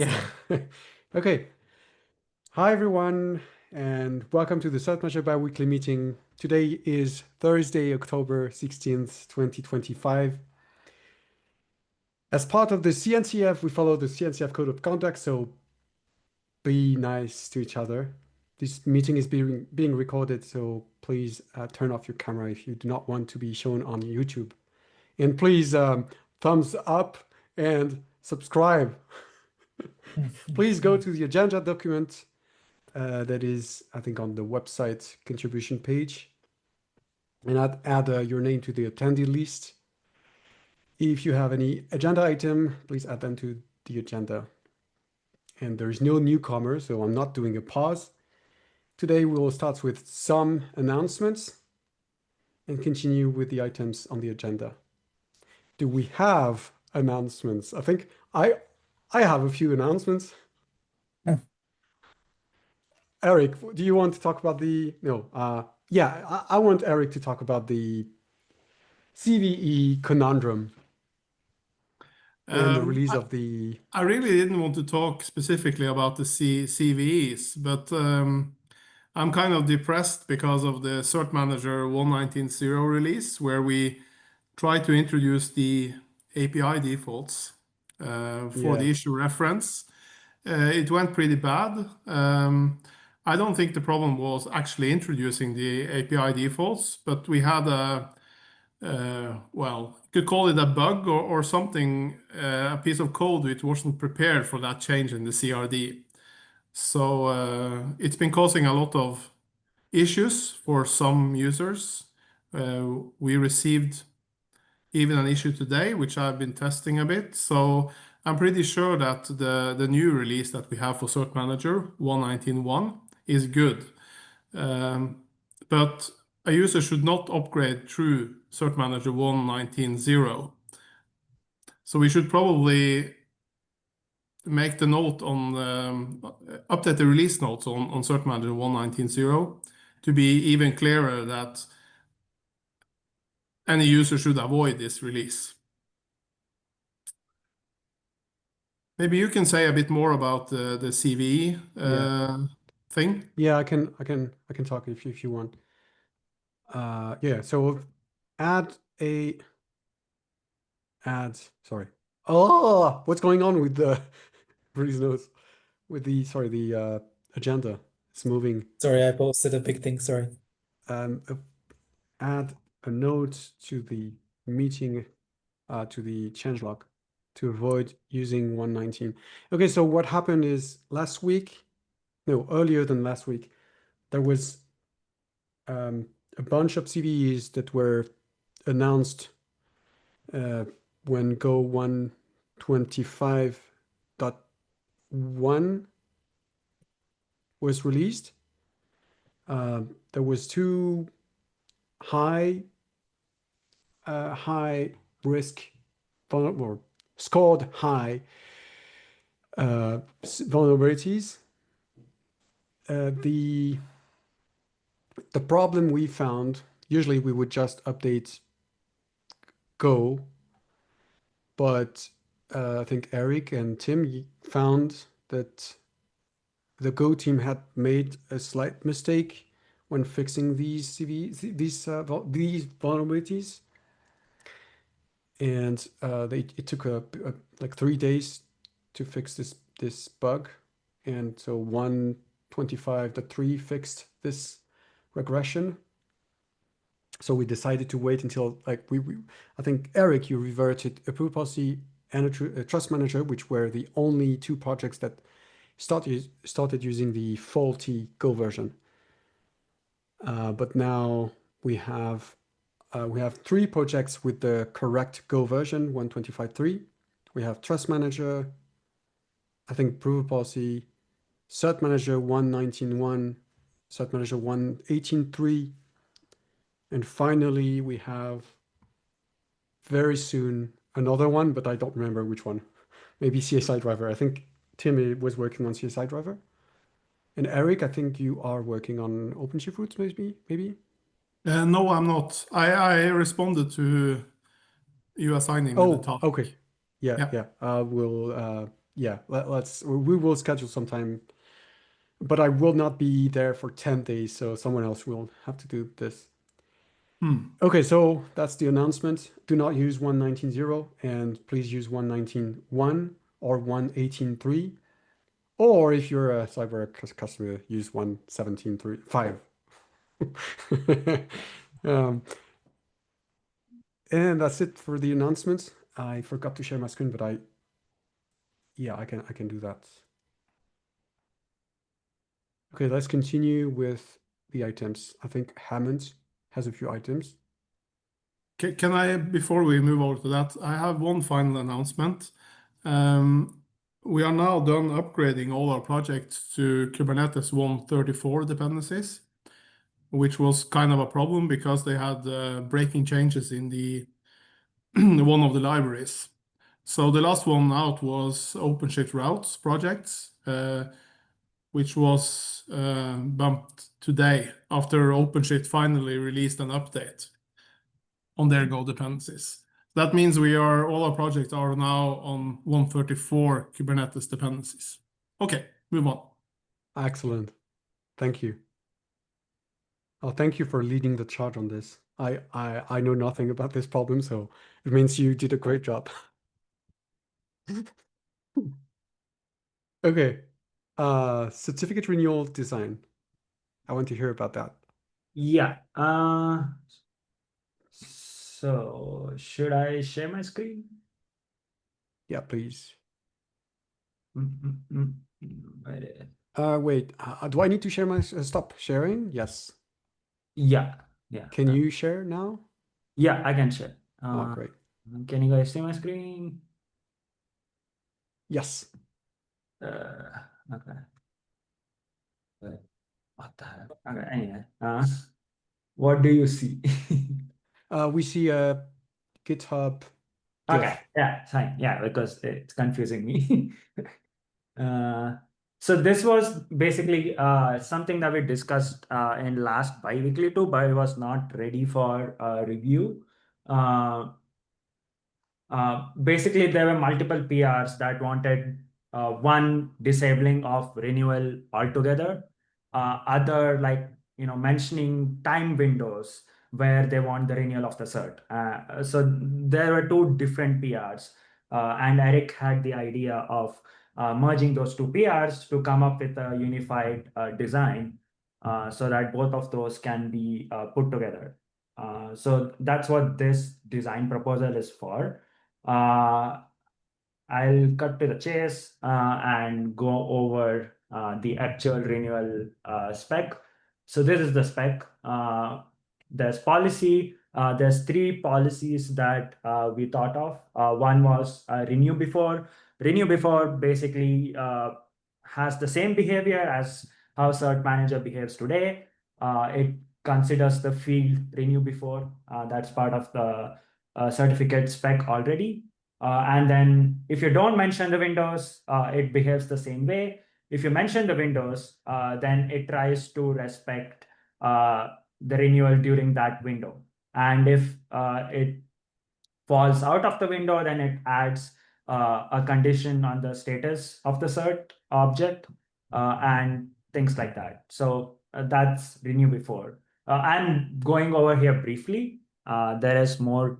Yeah. Okay. Hi, everyone, and welcome to the cert-manager bi-weekly meeting. Today is Thursday, October 16th, 2025. As part of the CNCF, we follow the CNCF Code of Conduct, so be nice to each other. This meeting is being recorded, so please turn off your camera if you do not want to be shown on YouTube. And please thumbs up and subscribe. Please go to the agenda document that is, I think, on the website contribution page, and add your name to the attendee list. If you have any agenda item, please add them to the agenda. And there's no newcomer, so I'm not doing a pause. Today we will start with some announcements and continue with the items on the agenda. Do we have announcements? I think I have a few announcements. Erik, do you want to talk about the, no, yeah, I want Erik to talk about the CVE conundrum and the Um, release I, of the, I really didn't want to talk specifically about the CVEs, but I'm kind of depressed because of the cert-manager 1.19.0 release, where we try to introduce the API defaults for yeah, the issue reference. It went pretty bad. I don't think the problem was actually introducing the API defaults, but we had well, you could call it a bug or something, a piece of code which wasn't prepared for that change in the CRD. So it's been causing a lot of issues for some users. We received even an issue today, which I've been testing a bit. So I'm pretty sure that the new release that we have for Cert Manager 1.19.1 is good. But a user should not upgrade through Cert Manager 1.19.0. So we should probably make the note on update the release notes on Cert Manager 1.19.0 to be even clearer that any user should avoid this release. Maybe you can say a bit more about the CVE yeah, thing. yeah. I can talk if you want. Yeah. So add a add. Sorry. Oh, what's going on with the release notes? With the sorry the agenda? It's moving. Sorry, I posted a big thing. Sorry. Um, uh, Add a note to the meeting to the changelog to avoid using 119. Okay, so what happened is last week, no, earlier than last week, there was a bunch of CVEs that were announced when Go 125.1 was released. There was two high high risk or scored high vulnerabilities. The problem we found, usually we would just update Go, but I think Erik and Tim found that the Go team had made a slight mistake when fixing these these vulnerabilities, and it took like 3 days to fix this bug, and so 125.3 fixed this regression. So we decided to wait until like I think Erik, you reverted a proof policy and a trust manager, which were the only two projects that started using the faulty Go version. But now we have three projects with the correct Go version 125.3. We have trust manager, I think proof policy, cert manager 119.1, cert manager 118.3. And finally, we have very soon another one, but I don't remember which one. Maybe CSI driver. I think Tim was working on CSI driver. And Erik, I think you are working on OpenShift routes, maybe? No, I'm not. I responded to you assigning me the Oh, task. okay. Yeah, Yeah. yeah. yeah, we will schedule some time, but I will not be there for 10 days, so someone else will have to do this. Okay, so that's the announcement. Do not use 1.19.0 and please use 1.19.1 or 1.18.3. Or if you're a CyberArk customer, use 1.17.5. And that's it for the announcements. I forgot to share my screen, but yeah, I can do that. Okay, let's continue with the items. I think Hemant has a few items. Can I, before we move over to that, I have one final announcement. We are now done upgrading all our projects to Kubernetes 1.34 dependencies, which was kind of a problem because they had breaking changes in the one of the libraries. So the last one out was OpenShift routes projects, which was bumped today after OpenShift finally released an update on their Go dependencies. That means all our projects are now on 1.34 Kubernetes dependencies. Okay, move on. Excellent. Thank you. Oh, thank you for leading the charge on this. I know nothing about this problem, so it means you did a great job. Okay. Certificate renewal design. I want to hear about that. Yeah. So should I share my screen? Yeah, please. Wait. Wait, do I need to share my stop sharing? Yes. Yeah. Can you share now? Yeah, I can share. Oh, great. Can you guys see my screen? Yes. Okay. Wait, what the hell? Okay, anyway. What do you see? We see a GitHub Okay, diff. yeah, fine. Yeah, because it's confusing me. So this was basically something that we discussed in last bi-weekly too, but it was not ready for review. Basically, there were multiple PRs that wanted one disabling of renewal altogether, other mentioning time windows where they want the renewal of the cert. So there were two different PRs, and Erik had the idea of merging those two PRs to come up with a unified design so that both of those can be put together. So that's what this design proposal is for. I'll cut to the chase and go over the actual renewal spec. So this is the spec. There's policy. There's three policies that we thought of. One was renew before. Renew before basically has the same behavior as how cert-manager behaves today. It considers the field renew before. That's part of the certificate spec already. And then if you don't mention the windows, it behaves the same way. If you mention the windows, then it tries to respect the renewal during that window. And if it falls out of the window, then it adds a condition on the status of the cert object and things like that. So that's renew before. I'm going over here briefly. There is more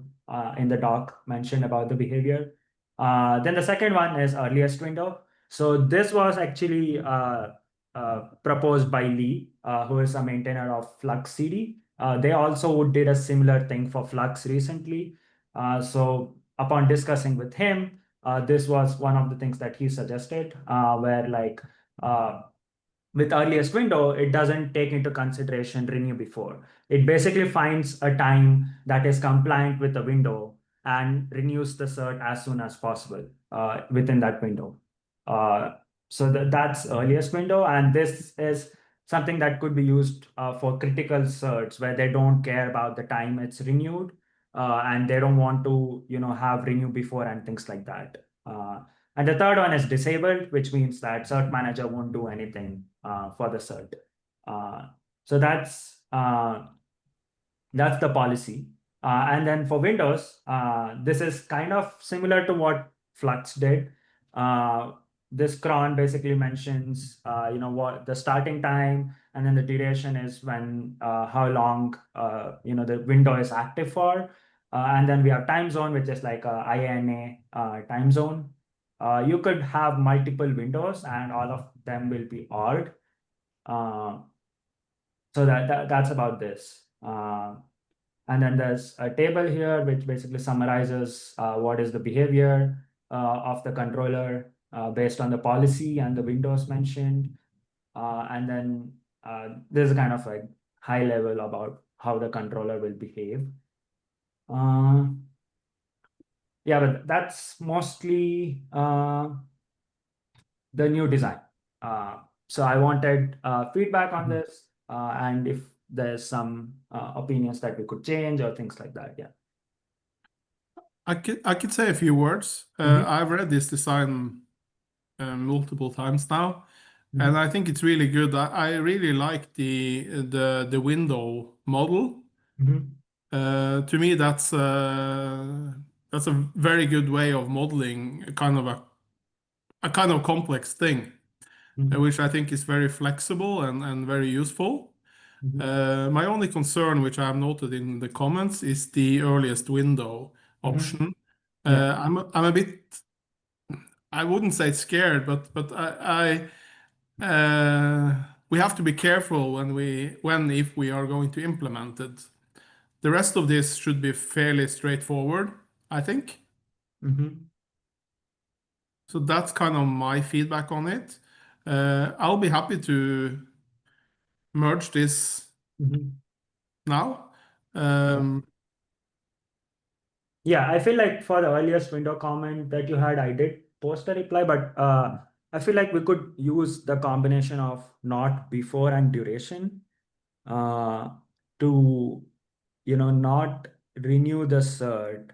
in the doc mentioned about the behavior. Then the second one is earliest window. So this was actually proposed by Lee, who is a maintainer of Flux CD. They also did a similar thing for Flux recently. So upon discussing with him, this was one of the things that he suggested, where with earliest window, it doesn't take into consideration renew before. It basically finds a time that is compliant with the window and renews the cert as soon as possible within that window. So that's earliest window, and this is something that could be used for critical certs where they don't care about the time it's renewed, and they don't want to have renew before and things like that. And the third one is disabled, which means that cert-manager won't do anything for the cert. So that's the policy. And then for Windows, this is kind of similar to what Flux did. this cron basically mentions, what the starting time, and then the duration is when how long the window is active for, and then we have time zone, which is like a INA time zone. You could have multiple windows, and all of them will be org. So that's about this. And then there's a table here which basically summarizes what is the behavior of the controller based on the policy and the windows mentioned. And then there's a kind of like high level about how the controller will behave. Yeah, but that's mostly the new design. So I wanted feedback on this, and if there's some opinions that we could change or things like that. Yeah. I could say a few words. I've read this design multiple times now, and I think it's really good. I really like the window model. To me, that's a very good way of modeling a kind of complex thing, which I think is very flexible and very useful. My only concern, which I have noted in the comments, is the earliest window option. Yeah. I'm a bit, I wouldn't say scared, but we have to be careful if we are going to implement it. The rest of this should be fairly straightforward, I think. So that's kind of my feedback on it. I'll be happy to merge this now. Yeah, I feel like for the earliest window comment that you had, I did post a reply, but I feel like we could use the combination of not before and duration to, not renew the cert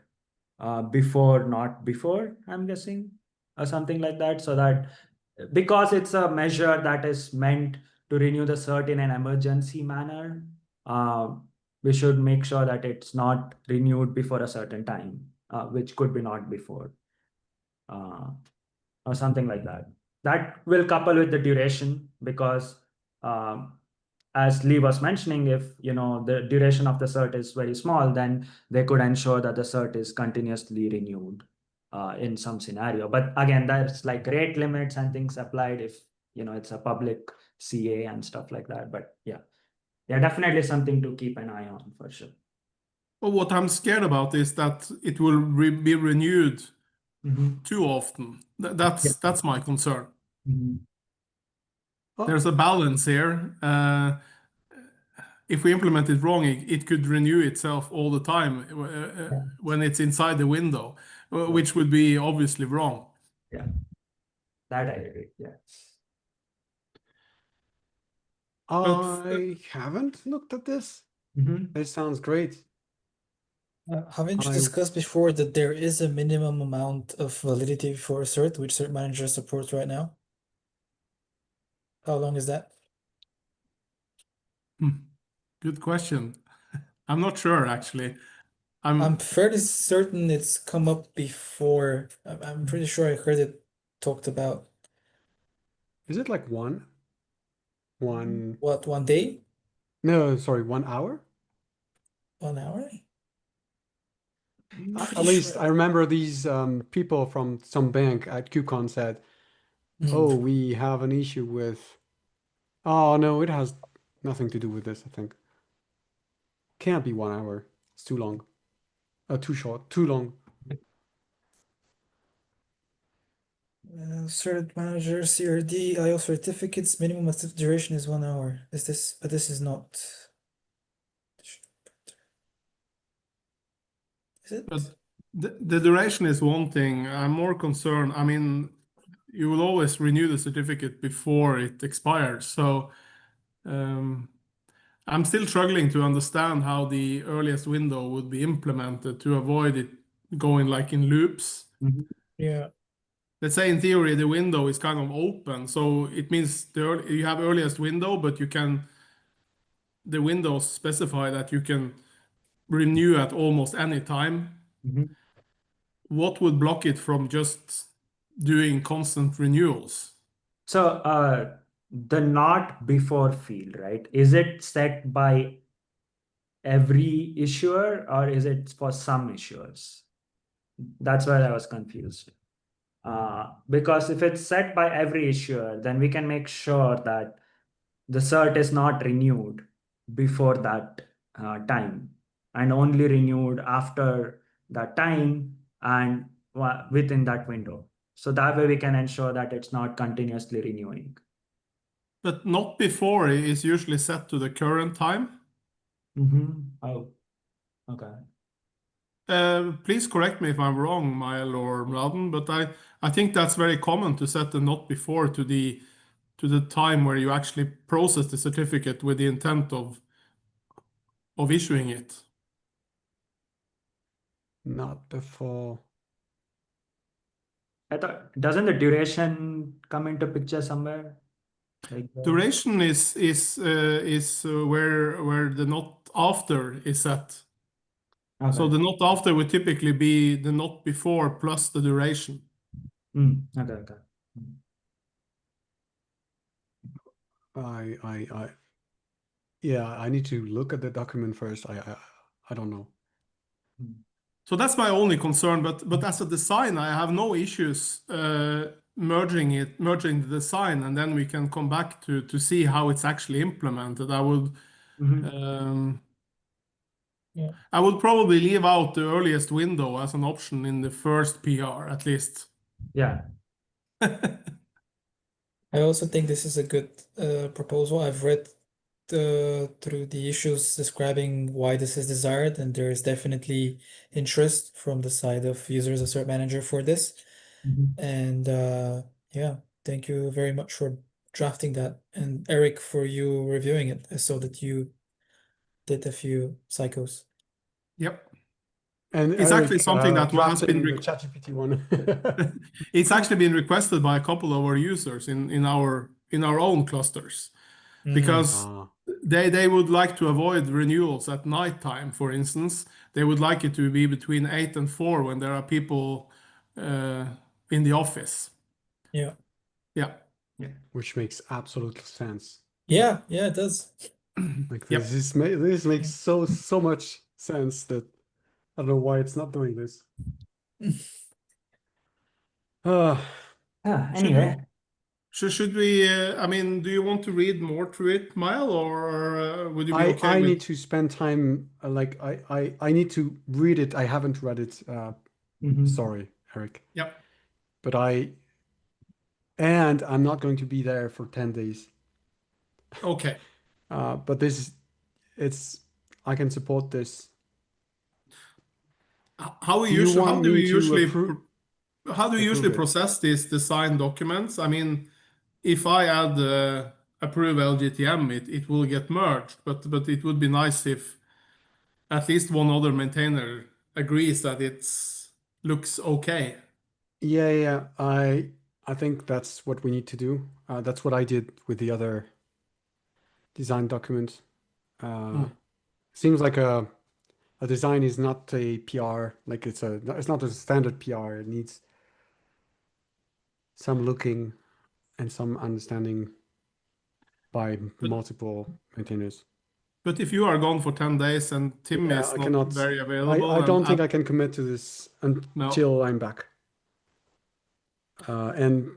before, not before, I'm guessing, or something like that. So that because it's a measure that is meant to renew the cert in an emergency manner, we should make sure that it's not renewed before a certain time, which could be not before, or something like that. That will couple with the duration because, as Lee was mentioning, if the duration of the cert is very small, then they could ensure that the cert is continuously renewed in some scenario. But again, there's like rate limits and things applied if it's a public CA and stuff like that. But yeah, definitely something to keep an eye on for sure. Well, what I'm scared about is that it will be renewed too often. That's my concern. There's a balance here. If we implement it wrong, it could renew itself all the time when it's inside the window, which would be obviously wrong. Yeah, that I agree. Yeah. I haven't looked at this. It sounds great. Haven't you discussed before that there is a minimum amount of validity for a cert, which cert-manager supports right now? How long is that? Good question. I'm not sure, actually. I'm fairly certain it's come up before. I'm pretty sure I heard it talked about. Is it like one? What, 1 day? No, sorry, 1 hour? 1 hour? I'm At pretty least sure. I remember these people from some bank at QCon said, "Oh, we have an issue with." Oh no, it has nothing to do with this. I think can't be 1 hour. It's too long. Too short. Too long. Cert-manager, CRD, IO certificates, minimum active duration is 1 hour. But this is not. Is it? But the duration is one thing. I'm more concerned. I mean, you will always renew the certificate before it expires. So I'm still struggling to understand how the earliest window would be implemented to avoid it going like in loops. Yeah. Let's say in theory the window is kind of open, so it means you have earliest window, but the windows specify that you can renew at almost any time. What would block it from just doing constant renewals. So the not before field, right? Is it set by every issuer or is it for some issuers? That's where I was confused. Because if it's set by every issuer, then we can make sure that the cert is not renewed before that time and only renewed after that time and within that window. So that way we can ensure that it's not continuously renewing. But not before is usually set to the current time. Oh, okay. Please correct me if I'm wrong, Mael or Mladen, but I think that's very common to set the not before to the time where you actually process the certificate with the intent of issuing it. Not before. I thought, doesn't the duration come into picture somewhere? Like Duration is where the not after is set. So okay. the not after would typically be the not before plus the duration. Okay. Yeah, I need to look at the document first. I don't know. So that's my only concern, but as a design, I have no issues merging the design, and then we can come back to see how it's actually implemented. Yeah. I would probably leave out the earliest window as an option in the first PR at least. Yeah. I also think this is a good proposal. I've read through the issues describing why this is desired, and there is definitely interest from the side of users of cert-manager for this. And yeah, thank you very much for drafting that, and Erik for you reviewing it. I saw that you did a few cycles. Yep. And It's Erik, actually something that has been drafting the ChatGPT one. it's actually been requested by a couple of our users in our own clusters because they would like to avoid renewals at nighttime, for instance. They would like it to be between 8 and 4 when there are people in the office. Yeah. Yeah. Which makes absolute sense. Yeah, it does. Like Yep. this makes so much sense that I don't know why it's not doing this. Anyway. Should we, I mean, do you want to read more through it, Mael, or would you be okay I with... need to spend time, like I need to read it. I haven't read it. Sorry, Erik. Yep. But I'm not going to be there for 10 days. Okay. But I can support this. How do you want we me to usually approve it? process these design documents? I mean, if I add approve LGTM, it will get merged, but it would be nice if at least one other maintainer agrees that it's looks okay. Yeah. I think that's what we need to do. That's what I did with the other design document. Seems like a design is not a PR, like it's not a standard PR. It needs some looking and some understanding by multiple maintainers. But if you are gone for 10 days and Tim Yeah, is I not cannot. very available, I don't think I can commit to this until I'm back. And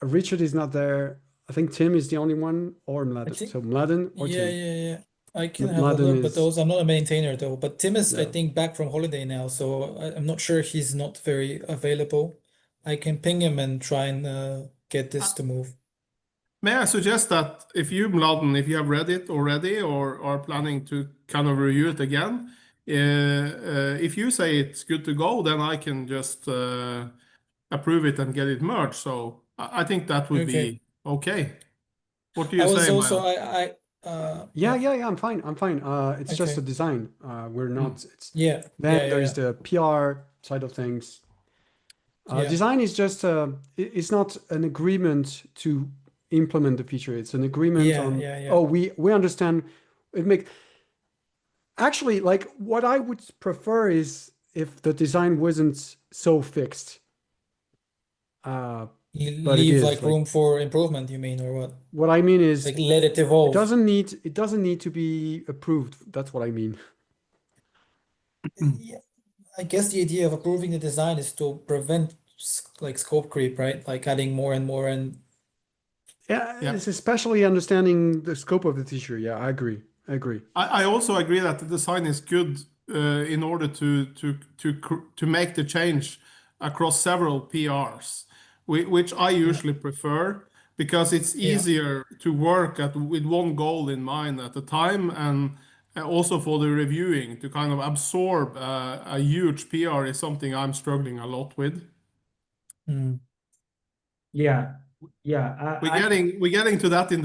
Richard is not there. I think Tim is the only one, or Mladen. So Mladen or Tim. Yeah. I can have a Mladen look, but is. I'm not a maintainer though. But Tim is, I Yeah. think, back from holiday now, so I'm not sure he's not very available. I can ping him and try and get this to move. May I suggest that if you, Mladen, if you have read it already or are planning to kind of review it again, if you say it's good to go, then I can just approve it and get it merged. So I think that would Okay. be okay. What do I you was say, also Mael? Yeah. I'm fine. It's just a Okay. design. We're not. Yeah. Then there is the PR side of things. Yeah. Design is just it's not an agreement to implement the feature. It's an agreement on. Yeah. Oh, we understand. Actually, like what I would prefer is if the design wasn't so fixed. You but it leave is like like room for improvement, you mean, or what? what I mean is Like let it it evolve. doesn't need to be approved. That's what I mean. Yeah, I guess the idea of approving the design is to prevent like scope creep, right? Like adding more and more and Yeah, Yeah. it's especially understanding the scope of the issue. Yeah, I agree. I agree. I also agree that the design is good in order to make the change across several PRs, which I usually prefer because it's yeah. easier to work with one goal in mind at a time, and also for the reviewing to kind of absorb a huge PR is something I'm struggling a lot with. Mm. Yeah, yeah. We're getting to that in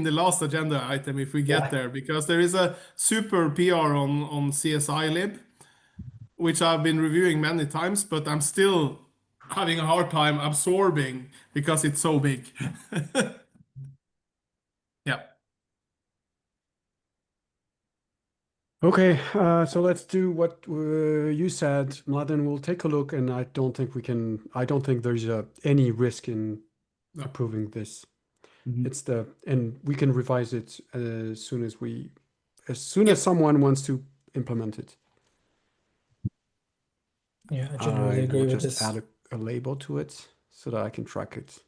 the last agenda item if we get Yeah. there, because there is a super PR on CSI lib, which I've been reviewing many times, but I'm still having a hard time absorbing because it's so big. Yeah. Okay, so let's do what you said. Mladen will take a look, and I don't think we can. I don't think there's any risk in No. approving this. Mhm. It's and we can revise it as soon as Yep. someone wants to implement it. Yeah, I generally I agree will with just this. add a label to it so that I can track it.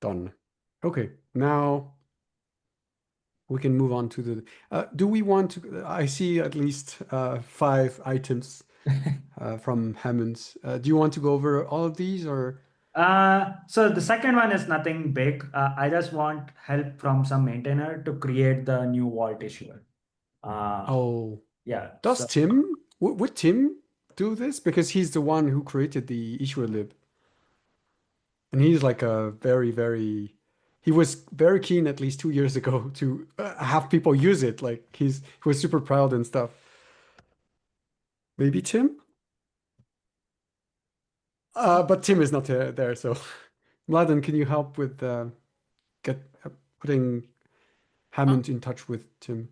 Done. Okay, now we can move on to the. Do we want to? I see at least 5 items from Hemant. Do you want to go over all of these or? So the second one is nothing big. I just want help from some maintainer to create the new vault issuer. Oh, Yeah. does So Tim? Would Tim do this? Because he's the one who created the issuer lib. And he's like a very, he was very keen at least 2 years ago to have people use it. Like he was super proud and stuff. Maybe Tim? But Tim is not there. So Mladen, can you help with get putting Hammond in touch with Tim?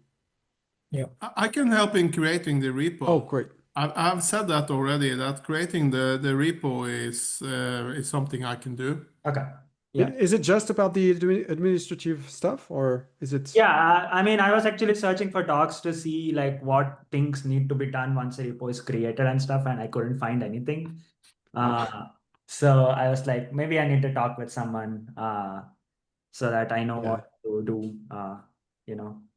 Yeah. I can help in creating the Oh, repo. great. I've said that already, that creating the repo is something I can do. okay. Yeah. Is it just about the administrative stuff or is it? Yeah, I mean, I was actually searching for docs to see like what things need to be done once a repo is created and stuff, and I couldn't find anything. So I was like, maybe I need to talk with someone so that I know Yeah. what to do.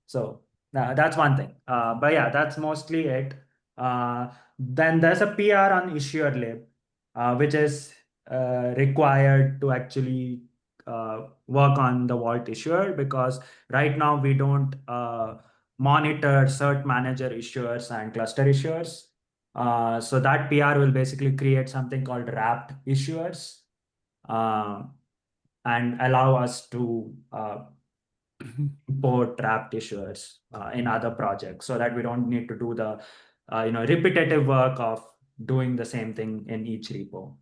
So that's one thing. But yeah, that's mostly it. Then there's a PR on issuer lib, which is required to actually work on the vault issuer, because right now we don't monitor cert-manager issuers and cluster issuers. So that PR will basically create something called wrapped issuers and allow us to import wrapped issuers in other projects, so that we don't need to do the repetitive work of doing the same thing in each repo.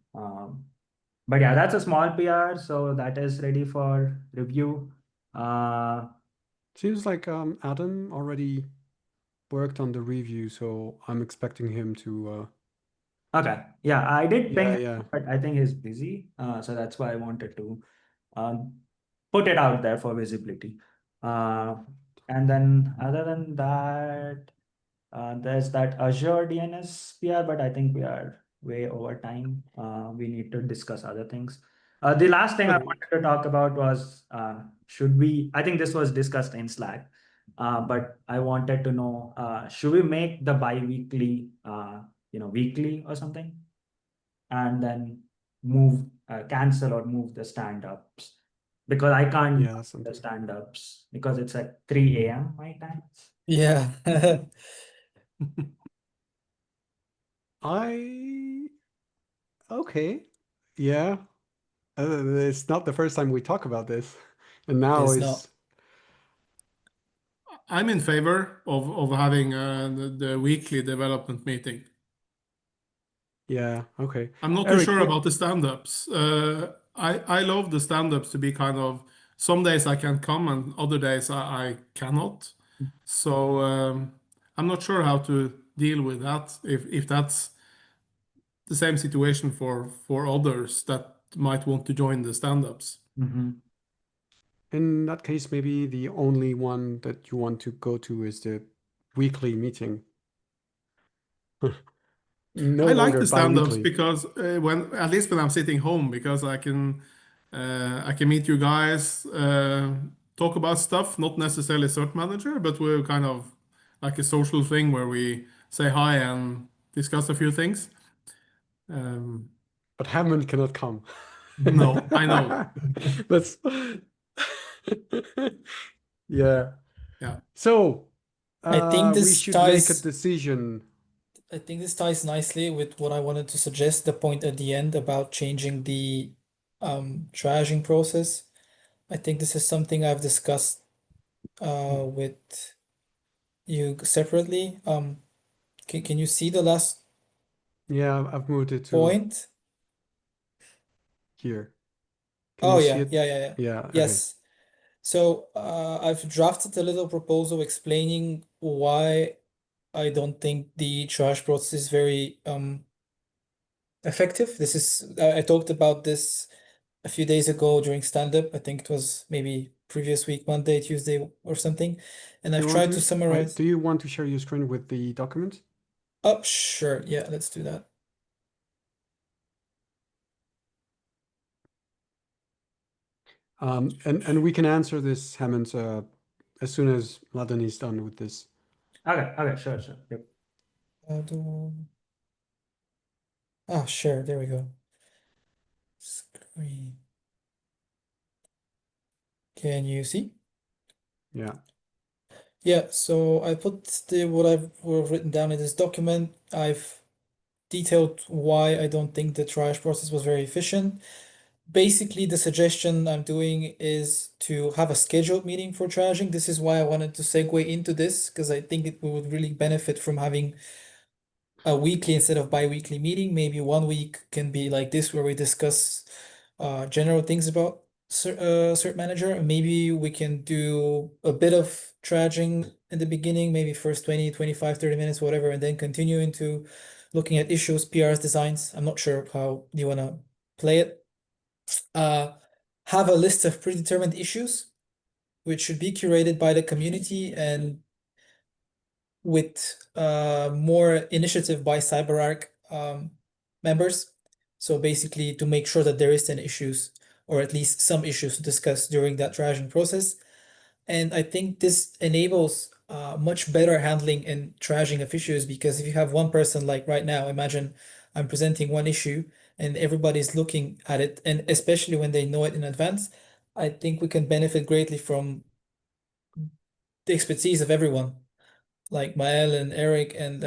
But yeah, that's a small PR, so that is ready for review. Seems like Adam already worked on the review, so I'm expecting him to. Okay, yeah, I did ping Yeah, him, yeah. but I think he's busy, so that's why I wanted to um, put it out there for visibility. And then other than that, there's that Azure DNS PR, but I think we are way over time. We need to discuss other things. The last thing I Okay. wanted to talk about was should we, I think this was discussed in Slack, but I wanted to know, should we make the bi-weekly, weekly or something? And then cancel or move the stand-ups, because I can't Yeah, do that's the something. stand-ups because it's at 3 a.m. my time. Yeah. Okay. Yeah. It's not the first time we talk about this, and now It's is not. I'm in favor of having the weekly development meeting. yeah. Okay. I'm not too Erik, sure what? about the stand-ups. I love the stand-ups to be kind of, some days I can come and other days I cannot. So I'm not sure how to deal with that. If that's the same situation for others that might want to join the stand-ups. In that case, maybe the only one that you want to go to is the weekly meeting. No I like longer the stand-ups bi-weekly. because at least when I'm sitting home, because I can meet you guys, talk about stuff, not necessarily cert-manager, but we're kind of like a social thing where we say hi and discuss a few things. But Hemant cannot come. No, I know. That's yeah. Yeah. I So think we this should make a ties decision. I think this ties nicely with what I wanted to suggest, the point at the end about changing the triaging process. I think this is something I've discussed with you separately. Can you see the last Yeah, I've moved it to point? here. Can Oh you see yeah, it? yeah. Yeah, okay. Yes. So I've drafted a little proposal explaining why I don't think the triage process is very effective. This is I talked about this a few days ago during stand-up. I think it was maybe previous week, Monday, Tuesday, or something. And Do I've you want tried to to summarize. do you want to share your screen with the document? Oh, sure. Yeah, let's do that. And we can answer this, Hemant, as soon as Mladen is done with this. Okay, sure. Yep. Sure. There we go. Screen. Can you see? Yeah. Yeah, so I put what I've written down in this document. I've detailed why I don't think the triage process was very efficient. Basically, the suggestion I'm doing is to have a scheduled meeting for triaging. This is why I wanted to segue into this, because I think it would really benefit from having a weekly instead of bi-weekly meeting. Maybe 1 week can be like this, where we discuss general things about cert-manager. Maybe we can do a bit of triaging in the beginning, maybe first 20, 25, 30 minutes, whatever, and then continue into looking at issues, PRs, designs. I'm not sure how you want to play it. Have a list of predetermined issues, which should be curated by the community and with more initiative by CyberArk members. So basically to make sure that there is 10 issues, or at least some issues to discuss during that triaging process. And I think this enables much better handling and triaging of issues, because if you have one person, like right now, imagine I'm presenting one issue and everybody's looking at it, and especially when they know it in advance, I think we can benefit greatly from the expertise of everyone, like Mael and Erik and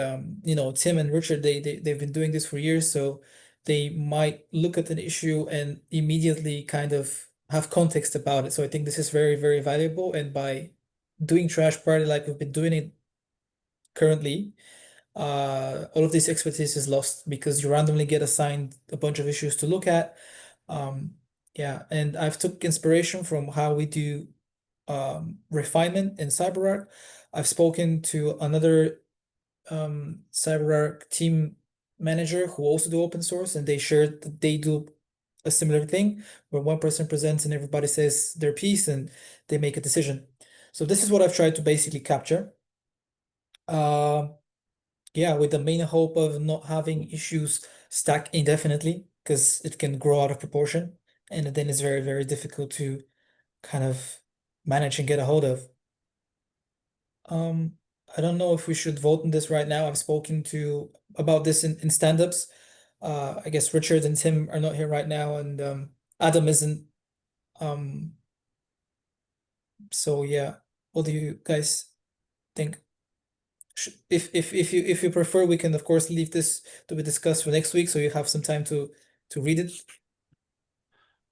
Tim and Richard. They've been doing this for years, so they might look at an issue and immediately kind of have context about it. So I think this is very, very valuable. And by doing trash party like we've been doing it currently, all of this expertise is lost because you randomly get assigned a bunch of issues to look at. Yeah, and I've took inspiration from how we do refinement in CyberArk. I've spoken to another CyberArk team manager who also do open source, and they shared that they do a similar thing where one person presents and everybody says their piece and they make a decision. So this is what I've tried to basically capture. Yeah, with the main hope of not having issues stack indefinitely, because it can grow out of proportion, and then it's very, very difficult to kind of manage and get a hold of. I don't know if we should vote on this right now. I've spoken to about this in stand-ups. I guess Richard and Tim are not here right now, and Adam isn't. Um, so yeah, what do you guys think? If you prefer, we can of course leave this to be discussed for next week, so you have some time to read it.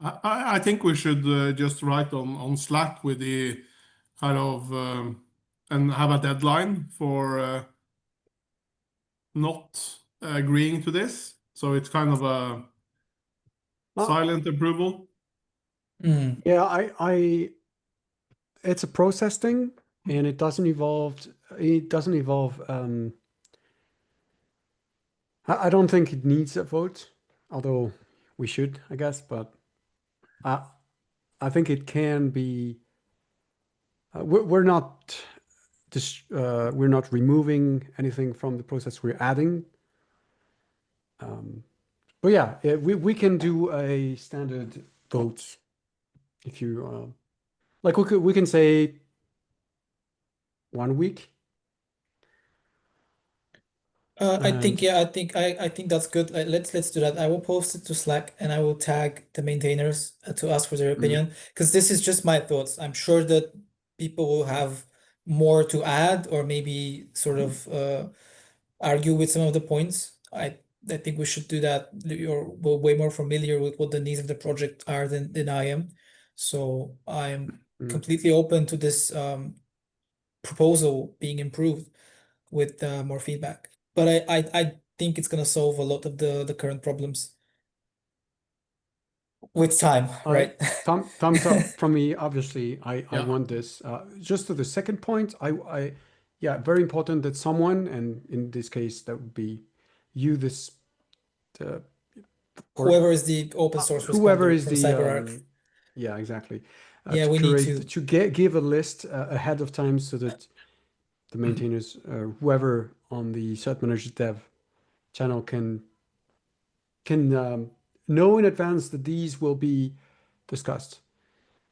I think we should just write on Slack with the kind of and have a deadline for not agreeing to this. So it's kind of a silent approval. Yeah, it's a process thing, and it doesn't involve I don't think it needs a vote, although we should, I guess. But I think it can be. We're not we're not removing anything from the process. We're adding. But yeah, we can do a standard vote if you like. We can say 1 week. I think And yeah, I think that's good. Let's do that. I will post it to Slack and I will tag the maintainers to ask for their opinion because this is just my thoughts. I'm sure that people will have more to add or maybe sort of argue with some of the points. I think we should do that. You're way more familiar with what the needs of the project are than I am. So I'm completely open to this proposal being improved with more feedback. But I think it's gonna solve a lot of the current problems with time, right? thumbs up from me. Obviously, I Yeah. want this. Just to the second point, yeah, very important that someone, and in this case, that would be you, this or Whoever is the open source whoever responder is from the CyberArk. yeah, exactly. Yeah, To we need curate, to. give a list ahead of time so that the maintainers, whoever on the cert-manager dev channel can know in advance that these will be discussed,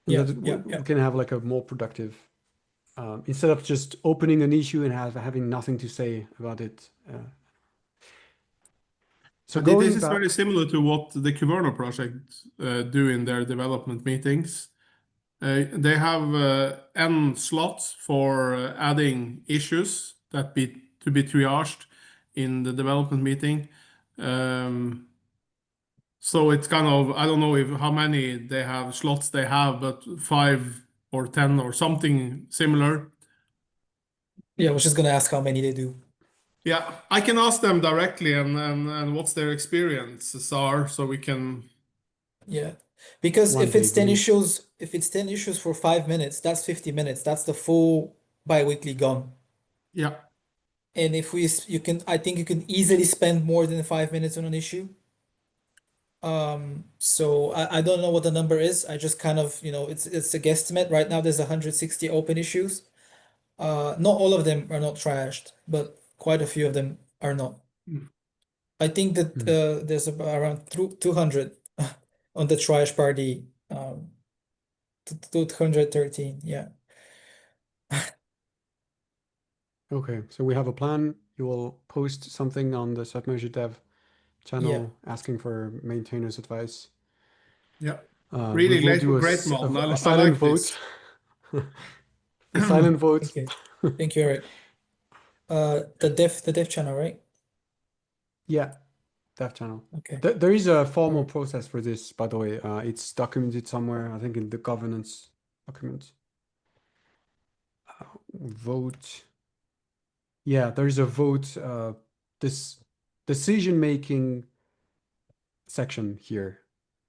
and Yeah, that yeah, we yeah. can have like a more productive instead of just opening an issue and having nothing to say about it. So And this going is very back, similar to what the Kyverno project do in their development meetings. They have N slots for adding issues that to be triaged in the development meeting. So it's kind of, I don't know how many they have slots they have, but 5 or 10 or something similar. Yeah, I was just gonna ask how many they do. Yeah, I can ask them directly and what's their experiences are, so we can. Yeah. Because one day do. if it's 10 issues for 5 minutes, that's 50 minutes. That's the full bi-weekly gone. Yeah. And if I think you can easily spend more than 5 minutes on an issue. So I don't know what the number is. I just kind of, it's a guesstimate. Right now there's 160 open issues. Not all of them are not trashed, but quite a few of them are not. I think that there's around 200 on the trash party. 213, yeah. Okay, so we have a plan. You will post something on the cert-manager dev Yeah. channel asking for maintainers advice. Yeah. We Really will do great, Mladen. a I silent like vote. this. A silent vote. Thank you. Thank you, Erik. The dev channel, right? Yeah, dev channel. Okay. There is a formal Alright. process for this, by the way. It's documented somewhere, I think in the governance document. Vote. Yeah, there is a vote, this decision-making section here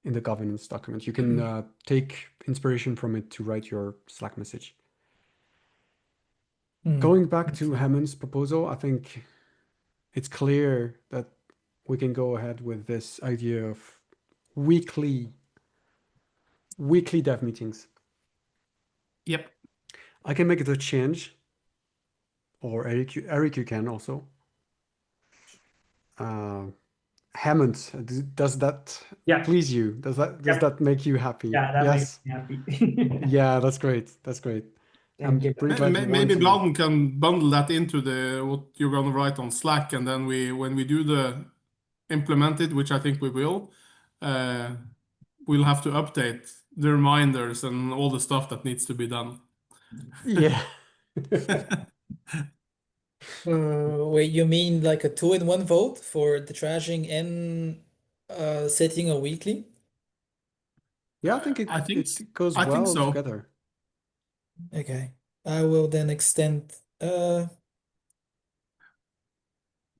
in the governance document. You can take inspiration from it to write your Slack message. Going back to Okay. Hemant's proposal, I think it's clear that we can go ahead with this idea of weekly dev meetings. Yep. I can make it a change, or Erik, you can also. Hemant, does that Yeah. please you? Does Yep. that make you happy? Yeah, that Yes. makes me happy. Yeah, that's great. That's great. I'm Thank you. pretty glad you want Maybe to. Mladen can bundle that into what you're going to write on Slack, and then when we do the implement it, which I think we will, we'll have to update the reminders and all the stuff that needs to be done. Yeah. Wait, you mean like a 2-in-1 vote for the trashing and setting a weekly? Yeah, I think I think it goes I think well so. together. Okay. I will then extend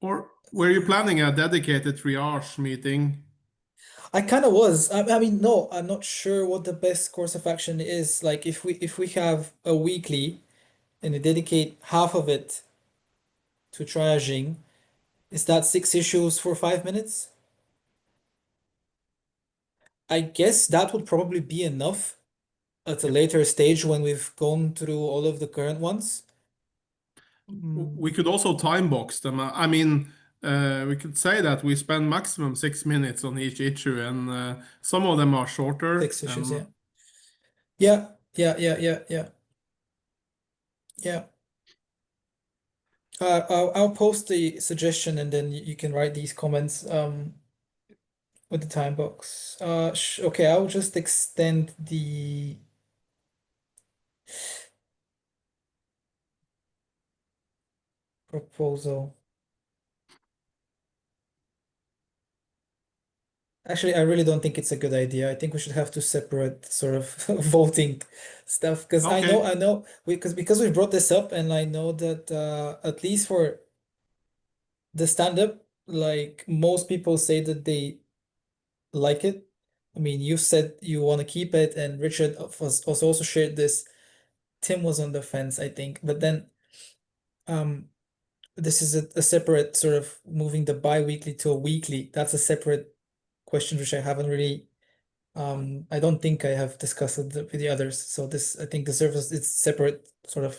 Or were you planning a dedicated triage meeting? I kind of was. I mean, no, I'm not sure what the best course of action is. Like if we have a weekly and we dedicate half of it to triaging Is that 6 issues for 5 minutes? I guess that would probably be enough at a later stage when we've gone through all of the current ones. We could also time box them. I mean, we could say that we spend maximum 6 minutes on each issue, and some of them are shorter. 6 issues, yeah. and Yeah. I'll post the suggestion and then you can write these comments with the time box. Okay, I'll just extend the proposal. Actually, I really don't think it's a good idea. I think we should have to separate sort of voting stuff because I Okay. know because we brought this up and I know that at least for the stand-up, like most people say that they like it. I mean, you said you want to keep it, and Richard was also shared this. Tim was on the fence, I think, but then this is a separate sort of moving the bi-weekly to a weekly. That's a separate question which I haven't really I don't think I have discussed it with the others. So this I think deserves its separate sort of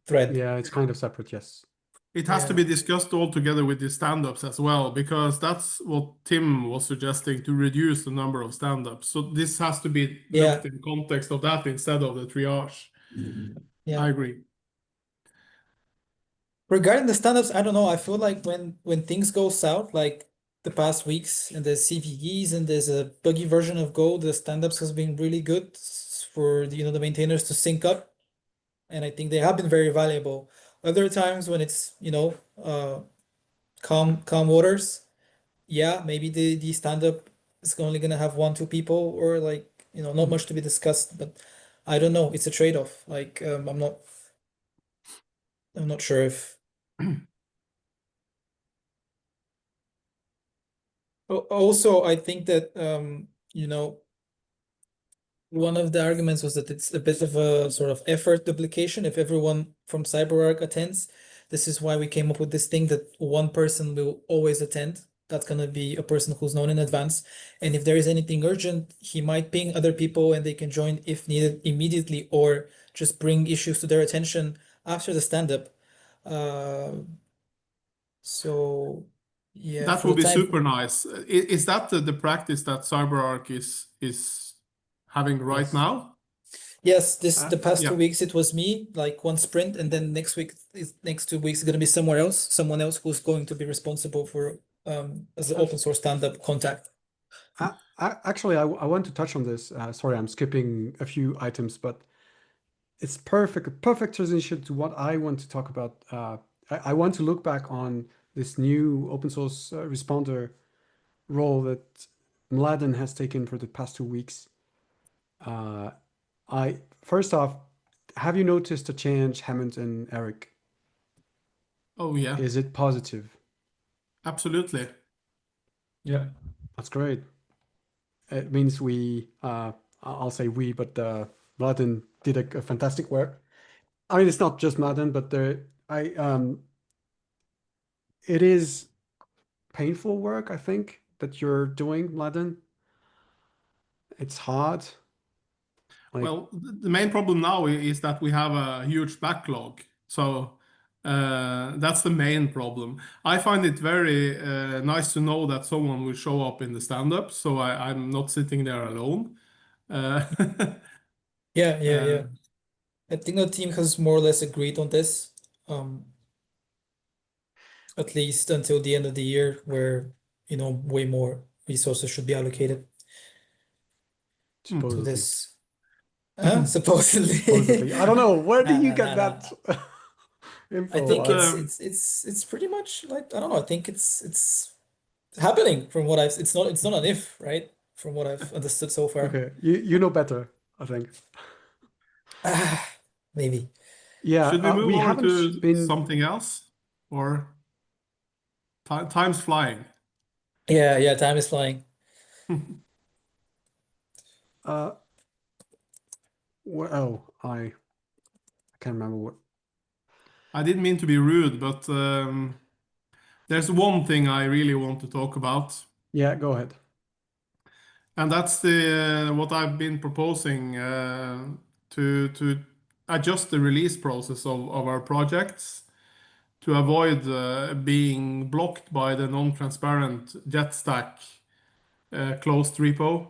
thread. Yeah, it's kind of separate, yes. It has to Yeah. be discussed all together with the stand-ups as well, because that's what Tim was suggesting, to reduce the number of stand-ups. So this has to be Yeah. looked in context of that instead of the triage. Yeah. I agree. Regarding the stand-ups, I don't know. I feel like when things go south, like the past weeks, and there's CVEs and there's a buggy version of Go, the stand-ups has been really good for the maintainers to sync up, and I think they have been very valuable. Other times when it's calm waters, yeah, maybe the stand-up is only gonna have 1, 2 people or like not much to be discussed, but I don't know. It's a trade-off. Like I'm not sure if. Also, I think that one of the arguments was that it's a bit of a sort of effort duplication if everyone from CyberArk attends. This is why we came up with this thing that one person will always attend. That's gonna be a person who's known in advance. And if there is anything urgent, he might ping other people and they can join if needed immediately or just bring issues to their attention after the stand-up. So yeah, That for would the be time. super nice. Is that the practice that CyberArk is having right Yes. now? Yes, the past 2 Yeah. weeks it was me, like one sprint, and then next 2 weeks is gonna be someone else who's going to be responsible for as an open source stand-up contact. Actually, I want to touch on this. Sorry, I'm skipping a few items, but it's perfect transition to what I want to talk about. I want to look back on this new open source responder role that Mladen has taken for the past 2 weeks. First off, have you noticed a change, Hemant and Erik? Oh, yeah. Is it positive? Absolutely. Yeah. That's great. It means I'll say we, but Mladen did a fantastic work. I mean, it's not just Mladen, but it is painful work, I think, that you're doing, Mladen. It's hard. Like, Well, the main problem now is that we have a huge backlog. So that's the main problem. I find it very nice to know that someone will show up in the stand-up, so I'm not sitting there alone. Yeah. I think the team has more or less agreed on this, at least until the end of the year, where way more resources should be allocated to supposedly. this. Supposedly. Supposedly. I don't know. Where do you get Nah. that I info? think But, it's pretty much like I don't know. I think it's happening from what I've. It's not an if, right? From what I've understood so far. Okay, you know better, I think. Maybe. Yeah, should we move we over haven't to been. something else? Or time's flying. Yeah. Time is flying. I can't remember what. I didn't mean to be rude, but There's one thing I really want to talk about, Yeah, go ahead. and that's the what I've been proposing to adjust the release process of our projects to avoid being blocked by the non-transparent JetStack closed repo.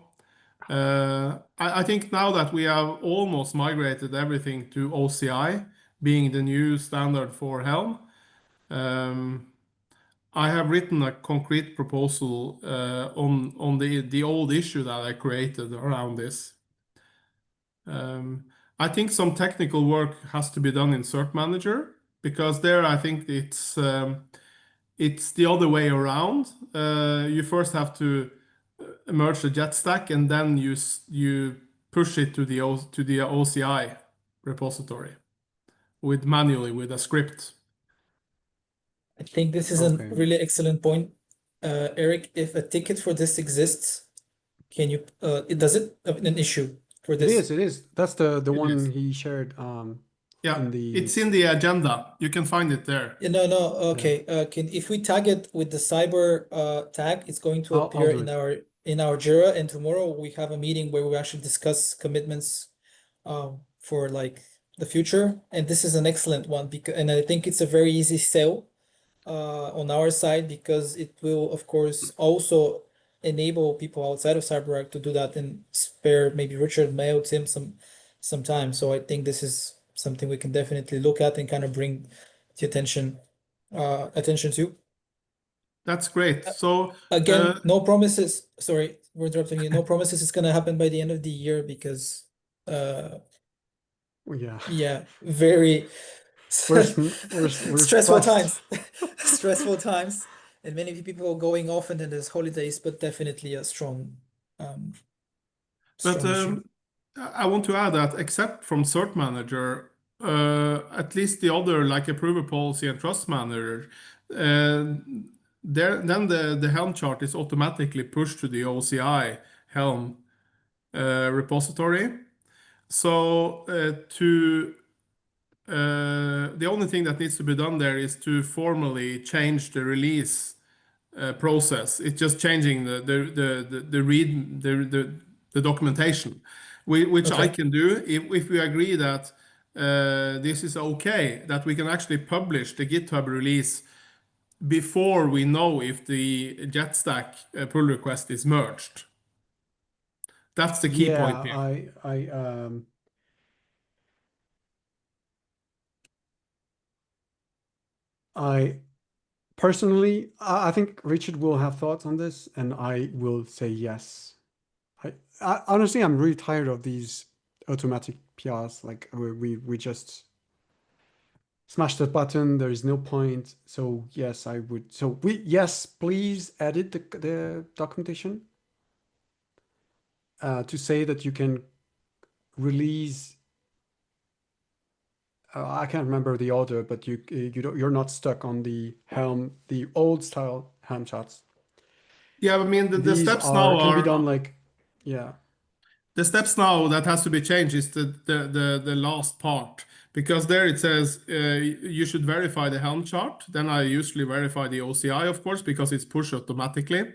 I think now that we have almost migrated everything to OCI, being the new standard for Helm, I have written a concrete proposal on the old issue that I created around this. I think some technical work has to be done in cert-manager, because there I think it's the other way around. You first have to merge the JetStack, and then you push it to the OCI repository manually with a script. I think this is a Okay. really excellent point, Erik. If a ticket for this exists, can you does it have an issue for It this? is. That's the It one is. he shared Yeah, in the it's in the agenda. You can find it there. No, okay. If we tag it with the cyber tag, it's going to I'll appear do it. in our Jira, and tomorrow we have a meeting where we actually discuss commitments for like the future. And this is an excellent one because, and I think it's a very easy sell on our side, because it will of course also enable people outside of CyberArk to do that and spare maybe Richard, Mael, Tim some time. So I think this is something we can definitely look at and kind of bring the attention to. That's great. So Again, no promises. Sorry, we're interrupting you. No promises it's gonna happen by the end of the year, because Yeah. yeah, very We're stressful stressed. times. Stressful times, and many people going off, and then there's holidays, but definitely a strong But issue. I want to add that except from cert-manager, at least the other, like approval policy and trust manager, then the Helm chart is automatically pushed to the OCI Helm repository. So the only thing that needs to be done there is to formally change the release process. It's just changing the documentation, which I Okay. can do if we agree that this is okay, that we can actually publish the GitHub release before we know if the JetStack pull request is merged. That's the key point Yeah, here. I personally, I think Richard will have thoughts on this, and I will say yes. I honestly, I'm really tired of these automatic PRs. Like we just smash the button. There is no point. So yes, I would. So yes, please edit the documentation to say that you can release. I can't remember the order, but you're not stuck on the Helm, the old style Helm charts. Yeah, I mean the These steps now can be are done like, yeah. the steps now that has to be changed is the last part, because there it says you should verify the Helm chart. Then I usually verify the OCI, of course, because it's pushed automatically.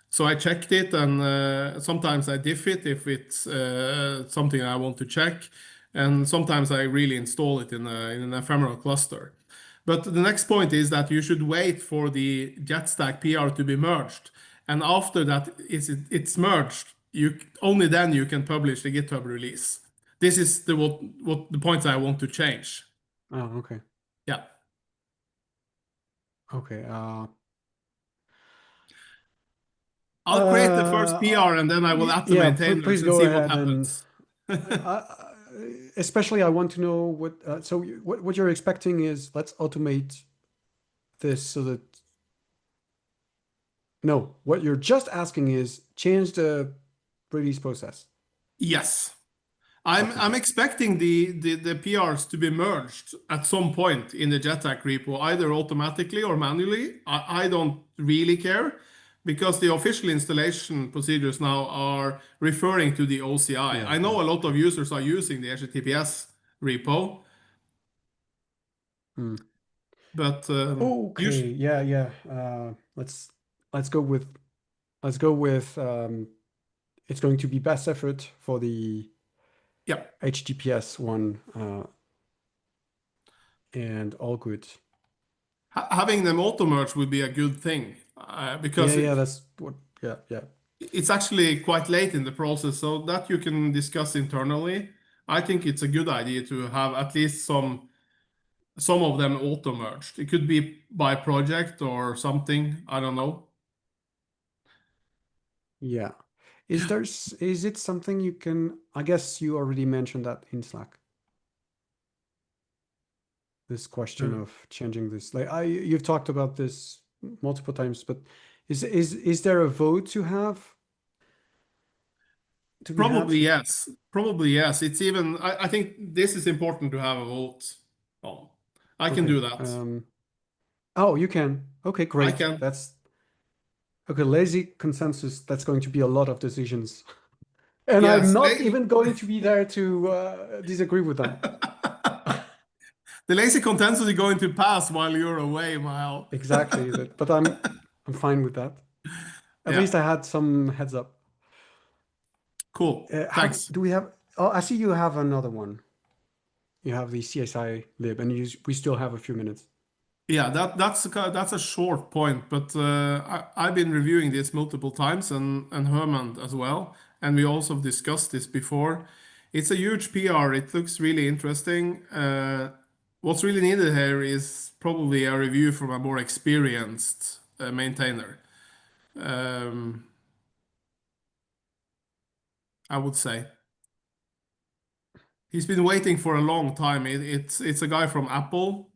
So I checked it, and sometimes I diff it if it's something I want to check, and sometimes I really install it in an ephemeral cluster. But the next point is that you should wait for the JetStack PR to be merged, and after that it's merged, only then you can publish the GitHub release. This is what the points I want to change. Oh, okay. Yeah. Okay. I'll create the first PR, and then I will add the Yeah, maintainers please and go see what ahead and happens. especially I want to know what so what you're expecting is let's automate this so that no, what you're just asking is change the release process. Yes. Okay. I'm expecting the PRs to be merged at some point in the JetStack repo, either automatically or manually. I don't really care, because the official installation procedures now are referring to the OCI. Yeah, I know yeah. a lot of users are using the HTTPS repo. But Okay, yeah. Let's go with it's going to be best effort for the yeah, HTTPS one, and all good. having them auto merge would be a good thing because Yeah, that's what. Yeah. it's actually quite late in the process, so that you can discuss internally. I think it's a good idea to have at least some of them auto merged. It could be by project or something. I don't know. Yeah. Is it something you can, I guess you already mentioned that in Slack. This question Mm. of changing this. Like you've talked about this multiple times, but is there a vote to have? To be Probably had? yes. Probably yes. It's even. I think this is important to have a vote on. I can Okay. do that. Oh, you can. Okay, I great. can. That's okay. Lazy consensus. That's going to be a lot of decisions. And I'm Yes. not even going to be there to disagree with them. The lazy consensus is going to pass while you're away, Mael. Exactly. But I'm fine with that. At Yeah. least I had some heads up. Cool. Thanks. Do we have? Oh, I see you have another one. You have the CSI lib, and we still have a few minutes. Yeah, that's a short point, but I've been reviewing this multiple times and Hemant as well, and we also discussed this before. It's a huge PR. It looks really interesting. What's really needed here is probably a review from a more experienced maintainer. I would say he's been waiting for a long time. It's a guy from Apple.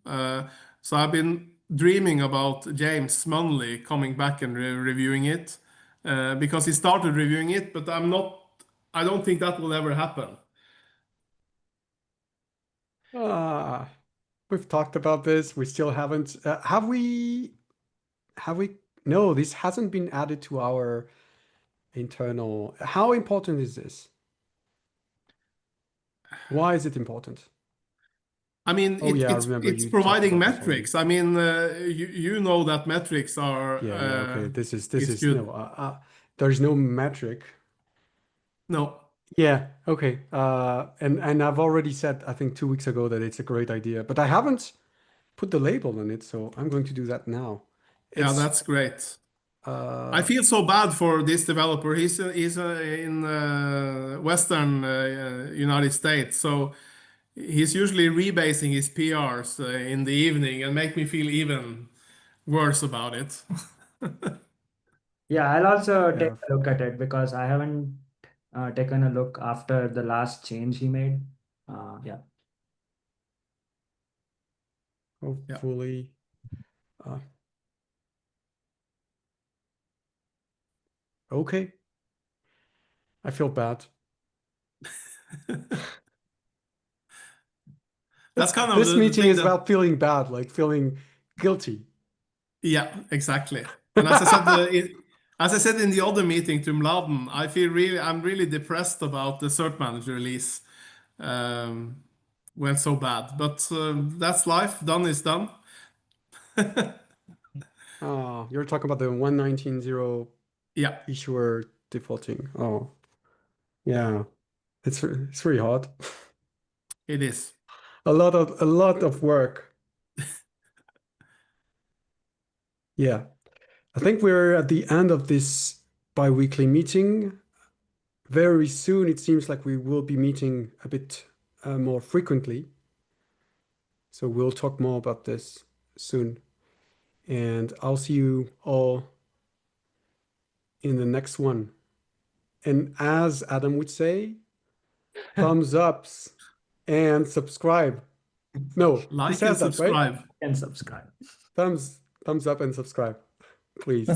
So I've been dreaming about James Munley coming back and reviewing it because he started reviewing it, but I don't think that will ever happen. Ah, we've talked about this. We still haven't. Have we? Have we? No, this hasn't been added to our internal. How important is this? Why is it important? I mean, Oh yeah, I remember it's you talked providing about this already. metrics. I mean, you know that metrics are Yeah. Okay. This it's is no. good. There's no metric. No, Yeah. Okay. And I've already said I think 2 weeks ago that it's a great idea, but I haven't put the label on it, so I'm going to do that now. yeah, It's that's great. I uh feel so bad for this developer. He's in Western United States, so he's usually rebasing his PRs in the evening and make me feel even worse about it. Yeah, I'll also take yeah. a look at it because I haven't taken a look after the last change he made. Yeah. Yeah. Hopefully. Uh, okay. I feel bad. That's kind of This the meeting thing is that, about feeling bad, like feeling guilty. yeah, exactly. And as I said, as I said in the other meeting to Mladen, I'm really depressed about the cert-manager release. Went so bad, but that's life. Done is done. Oh, you're talking about the 119.0 Yeah, issuer defaulting. Oh, yeah. It's really hard. it is. A lot of work. Yeah. I think we're at the end of this bi-weekly meeting. Very soon, it seems like we will be meeting a bit more frequently. So we'll talk more about this soon. And I'll see you all in the next one. And as Adam would say, thumbs ups and subscribe. No, he Like and says that, right? subscribe. And subscribe. Thumbs up and subscribe, please.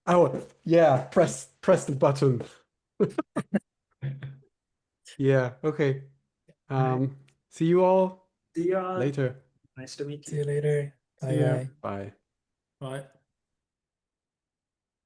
Oh, yeah, press the button. Yeah, okay. All right. See you all See you all. later. Nice to meet See you. you later. See Bye you. bye. Bye. Bye.